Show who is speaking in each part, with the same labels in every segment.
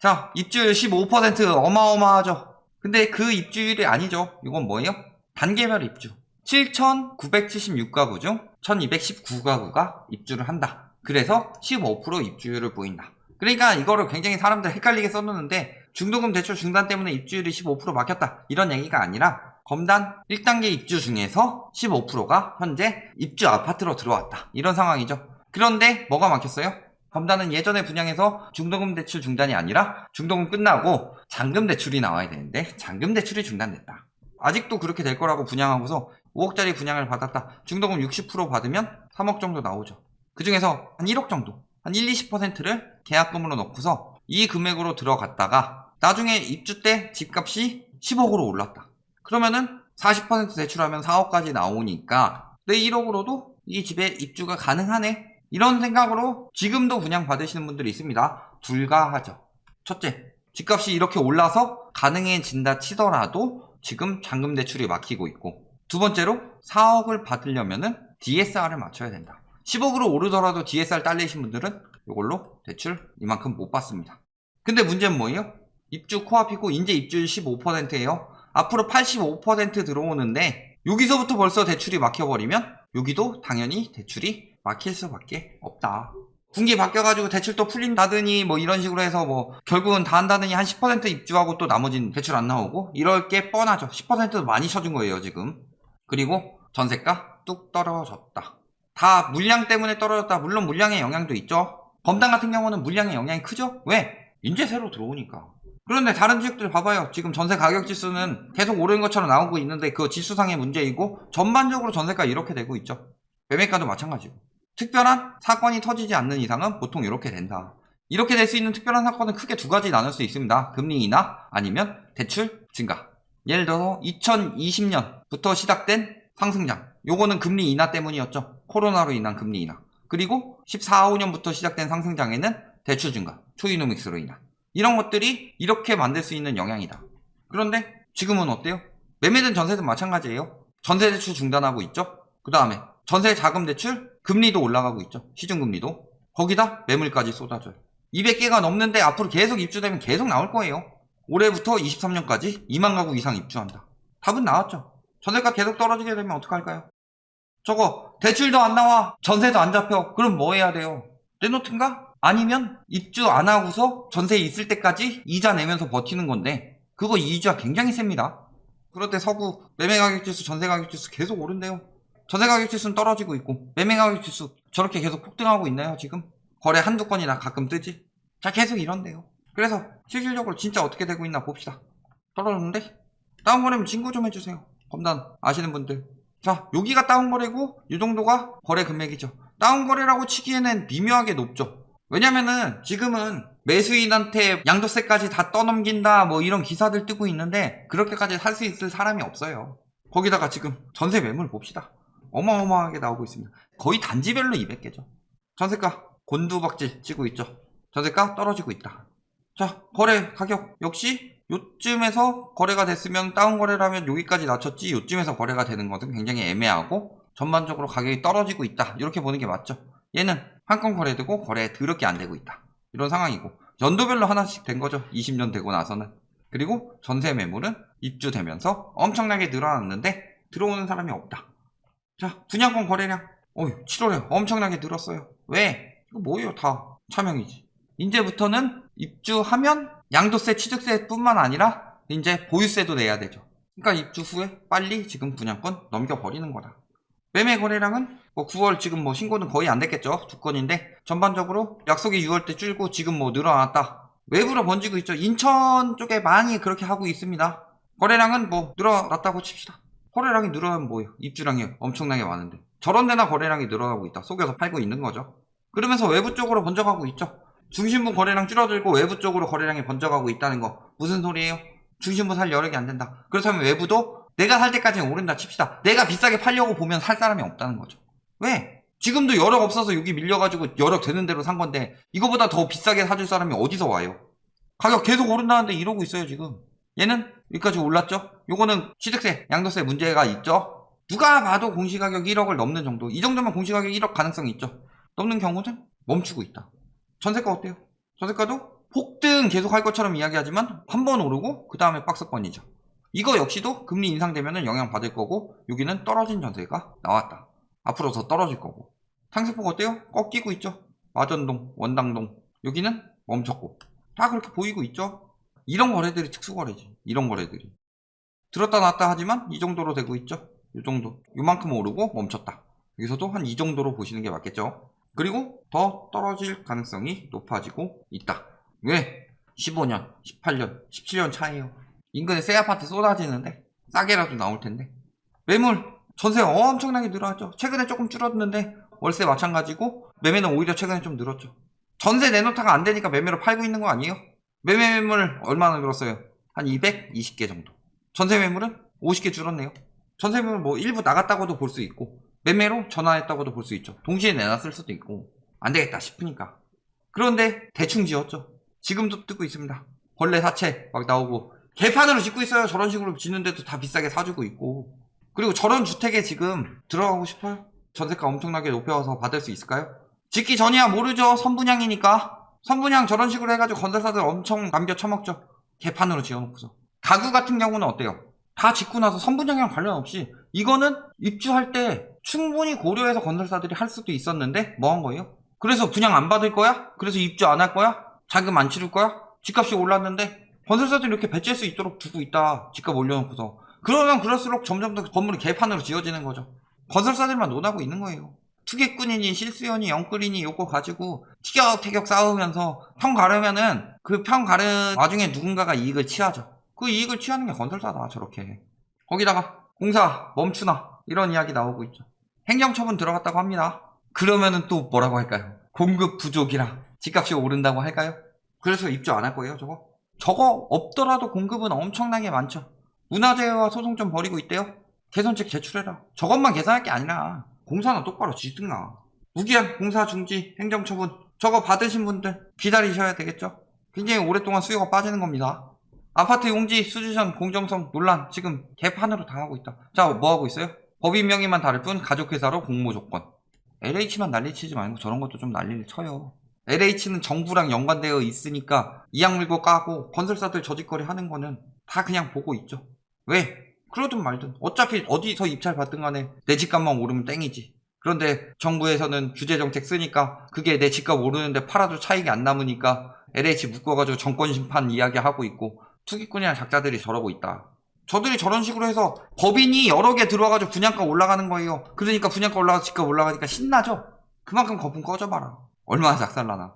Speaker 1: 자, 입주율 15% 어마어마하죠. 근데 그 입주율이 아니죠. 이건 뭐예요? 단계별 입주. 7,976가구 중 1,219가구가 입주를 한다. 그래서 15% 입주율을 보인다. 그러니까 이거를 굉장히 사람들 헷갈리게 써놓는데 중도금 대출 중단 때문에 입주율이 15% 막혔다 이런 얘기가 아니라 검단 1단계 입주 중에서 15%가 현재 입주 아파트로 들어왔다 이런 상황이죠. 그런데 뭐가 막혔어요? 검단은 예전에 분양해서 중도금 대출 중단이 아니라 중도금 끝나고 잔금 대출이 나와야 되는데 잔금 대출이 중단됐다. 아직도 그렇게 될 거라고 분양하고서 5억짜리 분양을 받았다. 중도금 60% 받으면 3억 정도 나오죠. 그 중에서 한 1억 정도, 한 1, 20%를 계약금으로 넣고서 이 금액으로 들어갔다가 나중에 입주 때 집값이 10억으로 올랐다. 그러면은 40% 대출하면 4억까지 나오니까 내 1억으로도 이 집에 입주가 가능하네. 이런 생각으로 지금도 분양 받으시는 분들이 있습니다. 불가하죠. 첫째, 집값이 이렇게 올라서 가능해진다 치더라도 지금 잔금 대출이 막히고 있고, 두 번째로 4억을 받으려면은 DSR을 맞춰야 된다. 10억으로 오르더라도 DSR 딸리신 분들은 이걸로 대출 이만큼 못 받습니다. 근데 문제는 뭐예요? 입주 코앞이고 이제 입주율 15%예요. 앞으로 85% 들어오는데 여기서부터 벌써 대출이 막혀버리면 여기도 당연히 대출이 막힐 수밖에 없다. 분기 바뀌어가지고 대출 또 풀린다더니 뭐 이런 식으로 해서 뭐 결국은 다 한다더니 한 10% 입주하고 또 나머지는 대출 안 나오고 이럴 게 뻔하죠. 10%도 많이 쳐준 거예요 지금. 그리고 전세가 뚝 떨어졌다. 다 물량 때문에 떨어졌다. 물론 물량의 영향도 있죠. 검단 같은 경우는 물량의 영향이 크죠. 왜? 이제 새로 들어오니까. 그런데 다른 지역들 봐봐요. 지금 전세 가격 지수는 계속 오르는 것처럼 나오고 있는데 그거 지수상의 문제이고 전반적으로 전세가 이렇게 되고 있죠. 매매가도 마찬가지고. 특별한 사건이 터지지 않는 이상은 보통 이렇게 된다. 이렇게 될 수 있는 특별한 사건은 크게 두 가지 나눌 수 있습니다. 금리 인하 아니면 대출 증가. 예를 들어서 2020년부터 시작된 상승장. 요거는 금리 인하 때문이었죠. 코로나로 인한 금리 인하. 그리고 14, 15년부터 시작된 상승장에는 대출 증가, 초이노믹스로 인한. 이런 것들이 이렇게 만들 수 있는 영향이다. 그런데 지금은 어때요? 매매든 전세든 마찬가지예요. 전세 대출 중단하고 있죠. 그 다음에 전세 자금 대출 금리도 올라가고 있죠. 시중금리도. 거기다 매물까지 쏟아져요. 200개가 넘는데 앞으로 계속 입주되면 계속 나올 거예요. 올해부터 23년까지 2만 가구 이상 입주한다. 답은 나왔죠. 전세가 계속 떨어지게 되면 어떡할까요? 저거 대출도 안 나와, 전세도 안 잡혀. 그럼 뭐 해야 돼요? 레노트인가? 아니면 입주 안 하고서 전세 있을 때까지 이자 내면서 버티는 건데 그거 이자 굉장히 셉니다. 그럴 때 서구 매매 가격 지수, 전세 가격 지수 계속 오른대요. 전세 가격 지수는 떨어지고 있고 매매 가격 지수 저렇게 계속 폭등하고 있나요 지금? 거래 한두 건이나 가끔 뜨지? 자, 계속 이런데요. 그래서 실질적으로 진짜 어떻게 되고 있나 봅시다. 떨어졌는데? 다운거래면 신고 좀 해주세요. 검단 아시는 분들. 자, 여기가 다운거래고 이 정도가 거래 금액이죠. 다운거래라고 치기에는 미묘하게 높죠. 왜냐면은 지금은 매수인한테 양도세까지 다 떠넘긴다 뭐 이런 기사들 뜨고 있는데 그렇게까지 살 수 있을 사람이 없어요. 거기다가 지금 전세 매물 봅시다. 어마어마하게 나오고 있습니다. 거의 단지별로 200개죠. 전세가 곤두박질 치고 있죠. 전세가 떨어지고 있다. 자, 거래 가격 역시 요쯤에서 거래가 됐으면 다운거래라면 여기까지 낮췄지 요쯤에서 거래가 되는 것은 굉장히 애매하고 전반적으로 가격이 떨어지고 있다. 이렇게 보는 게 맞죠. 얘는 한 건 거래되고 거래 더럽게 안 되고 있다. 이런 상황이고 연도별로 하나씩 된 거죠. 20년 되고 나서는. 그리고 전세 매물은 입주되면서 엄청나게 늘어났는데 들어오는 사람이 없다. 자, 분양권 거래량 7월에 엄청나게 늘었어요. 왜? 이거 뭐예요? 다 차명이지. 이제부터는 입주하면 양도세, 취득세 뿐만 아니라 이제 보유세도 내야 되죠. 그러니까 입주 후에 빨리 지금 분양권 넘겨버리는 거다. 매매 거래량은 9월 지금 신고는 거의 안 됐겠죠. 2건인데 전반적으로 약속이 6월 때 줄고 지금 늘어났다. 외부로 번지고 있죠. 인천 쪽에 많이 그렇게 하고 있습니다. 거래량은 늘어났다고 칩시다. 거래량이 늘어나면 뭐예요? 입주량이 엄청나게 많은데 저런 데나 거래량이 늘어나고 있다. 속여서 팔고 있는 거죠. 그러면서 외부 쪽으로 번져가고 있죠. 중심부 거래량 줄어들고 외부 쪽으로 거래량이 번져가고 있다는 거 무슨 소리예요? 중심부 살 여력이 안 된다. 그렇다면 외부도 내가 살 때까지는 오른다 칩시다. 내가 비싸게 팔려고 보면 살 사람이 없다는 거죠. 왜? 지금도 여력 없어서 여기 밀려가지고 여력 되는 대로 산 건데 이거보다 더 비싸게 사줄 사람이 어디서 와요? 가격 계속 오른다는데 이러고 있어요 지금. 얘는 여기까지 올랐죠? 요거는 취득세, 양도세 문제가 있죠? 누가 봐도 공시가격 1억을 넘는 정도. 이 정도면 공시가격 1억 가능성이 있죠. 넘는 경우는 멈추고 있다. 전세가 어때요? 전세가도 폭등 계속 할 것처럼 이야기하지만 한 번 오르고 그 다음에 박스권이죠. 이거 역시도 금리 인상되면 영향 받을 거고, 여기는 떨어진 전세가 나왔다. 앞으로 더 떨어질 거고. 상승폭 어때요? 꺾이고 있죠. 마전동, 원당동, 여기는 멈췄고. 다 그렇게 보이고 있죠. 이런 거래들이 특수거래지. 이런 거래들이 들었다 놨다 하지만 이 정도로 되고 있죠. 이 정도, 요만큼 오르고 멈췄다. 여기서도 한 이 정도로 보시는 게 맞겠죠. 그리고 더 떨어질 가능성이 높아지고 있다. 왜? 15년, 18년, 17년 차이에요. 인근에 새 아파트 쏟아지는데 싸게라도 나올 텐데. 매물, 전세가 엄청나게 늘어났죠. 최근에 조금 줄었는데 월세 마찬가지고, 매매는 오히려 최근에 좀 늘었죠. 전세 내놓다가 안 되니까 매매로 팔고 있는 거 아니에요? 매매 매물 얼마나 늘었어요? 한 220개 정도. 전세 매물은 50개 줄었네요. 전세 매물 뭐 일부 나갔다고도 볼 수 있고, 매매로 전환했다고도 볼 수 있죠. 동시에 내놨을 수도 있고, 안 되겠다 싶으니까. 그런데 대충 지었죠. 지금도 뜨고 있습니다. 벌레 사채 막 나오고, 개판으로 짓고 있어요. 저런 식으로 짓는데도 다 비싸게 사주고 있고. 그리고 저런 주택에 지금 들어가고 싶어요? 전세가 엄청나게 높여서 받을 수 있을까요? 짓기 전이야 모르죠. 선분양이니까. 선분양 저런 식으로 해가지고 건설사들 엄청 남겨 쳐먹죠. 개판으로 지어놓고서. 가구 같은 경우는 어때요? 다 짓고 나서 선분양이랑 관련 없이, 이거는 입주할 때 충분히 고려해서 건설사들이 할 수도 있었는데 뭐 한 거예요? 그래서 분양 안 받을 거야? 그래서 입주 안 할 거야? 자금 안 치를 거야? 집값이 올랐는데 건설사들이 이렇게 배치할 수 있도록 두고 있다. 집값 올려놓고서. 그러면 그럴수록 점점 더 건물이 개판으로 지어지는 거죠. 건설사들만 논하고 있는 거예요. 투기꾼이니 실수연이 영끌이니 요거 가지고 티격태격 싸우면서 평 가르면은, 그 평 가른 와중에 누군가가 이익을 취하죠. 그 이익을 취하는 게 건설사다. 저렇게. 거기다가 공사 멈추나 이런 이야기 나오고 있죠. 행정처분 들어갔다고 합니다. 그러면은 또 뭐라고 할까요? 공급 부족이라 집값이 오른다고 할까요? 그래서 입주 안 할 거예요. 저거 없더라도 공급은 엄청나게 많죠. 문화재와 소송 좀 벌이고 있대요. 개선책 제출해라. 저것만 계산할 게 아니라 공사는 똑바로 짓든가. 무기한 공사 중지 행정처분 저거 받으신 분들 기다리셔야 되겠죠. 굉장히 오랫동안 수요가 빠지는 겁니다. 아파트 용지 수주전 공정성 논란 지금 개판으로 당하고 있다. 자, 뭐 하고 있어요? 법인 명의만 다를 뿐 가족회사로 공모조건. LH만 난리치지 말고 저런 것도 좀 난리를 쳐요. LH는 정부랑 연관되어 있으니까 이악 물고 까고, 건설사들 저짓거리 하는 거는 다 그냥 보고 있죠. 왜? 그러든 말든 어차피 어디서 입찰 받든 간에 내 집값만 오르면 땡이지. 그런데 정부에서는 규제정책 쓰니까 그게 내 집값 오르는데 팔아도 차익이 안 남으니까 LH 묶어가지고 정권심판 이야기하고 있고, 투기꾼이나 작자들이 저러고 있다. 저들이 저런 식으로 해서 법인이 여러 개 들어와가지고 분양가 올라가는 거예요. 그러니까 분양가 올라가서 집값 올라가니까 신나죠? 그만큼 거품 꺼져봐라. 얼마나 작살나나.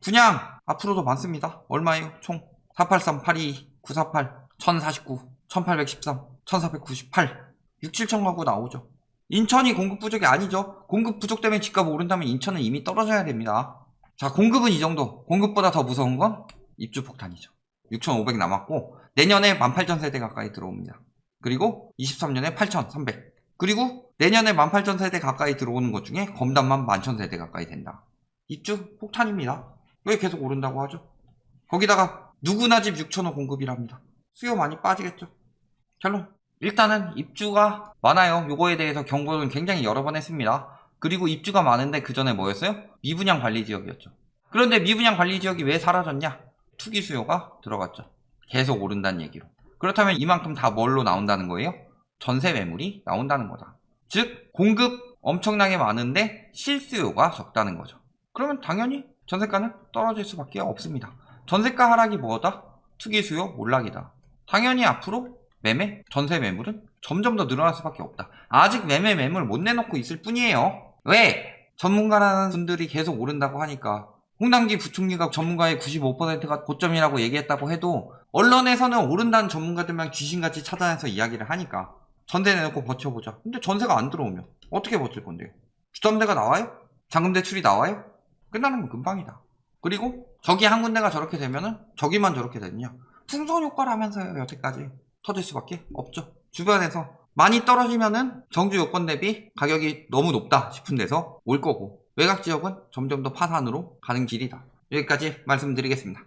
Speaker 1: 분양 앞으로도 많습니다. 얼마예요? 총 483, 822, 948, 1049, 1813, 1498, 6, 7천 가구 나오죠. 인천이 공급 부족이 아니죠. 공급 부족 때문에 집값 오른다면 인천은 이미 떨어져야 됩니다. 자, 공급은 이 정도. 공급보다 더 무서운 건 입주 폭탄이죠. 6,500 남았고, 내년에 18,000세대 가까이 들어옵니다. 그리고 23년에 8,300. 그리고 내년에 18,000세대 가까이 들어오는 것 중에 검담만 11,000세대 가까이 된다. 입주 폭탄입니다. 왜 계속 오른다고 하죠? 거기다가 누구나 집 6,000호 공급이랍니다. 수요 많이 빠지겠죠. 결론, 일단은 입주가 많아요. 요거에 대해서 경고는 굉장히 여러 번 했습니다. 그리고 입주가 많은데 그 전에 뭐였어요? 미분양 관리 지역이었죠. 그런데 미분양 관리 지역이 왜 사라졌냐? 투기 수요가 들어갔죠. 계속 오른다는 얘기로. 그렇다면 이만큼 다 뭘로 나온다는 거예요? 전세 매물이 나온다는 거다. 즉 공급 엄청나게 많은데 실수요가 적다는 거죠. 그러면 당연히 전세가는 떨어질 수밖에 없습니다. 전세가 하락이 뭐다? 투기 수요 몰락이다. 당연히 앞으로 매매, 전세 매물은 점점 더 늘어날 수밖에 없다. 아직 매매 매물 못 내놓고 있을 뿐이에요. 왜? 전문가라는 분들이 계속 오른다고 하니까. 홍남기 부총리가 전문가의 95%가 고점이라고 얘기했다고 해도 언론에서는 오른다는 전문가들만 귀신같이 찾아내서 이야기를 하니까 전세 내놓고 버텨보자. 근데 전세가 안 들어오면 어떻게 버틸 건데요? 주담대가 나와요? 잔금 대출이 나와요? 끝나는 건 금방이다. 그리고 저기 한 군데가 저렇게 되면은 저기만 저렇게 되느냐? 풍선 효과라면서요. 여태까지 터질 수밖에 없죠. 주변에서 많이 떨어지면은 정주 요건 대비 가격이 너무 높다 싶은 데서 올 거고, 외곽 지역은 점점 더 파산으로 가는 길이다. 여기까지 말씀드리겠습니다.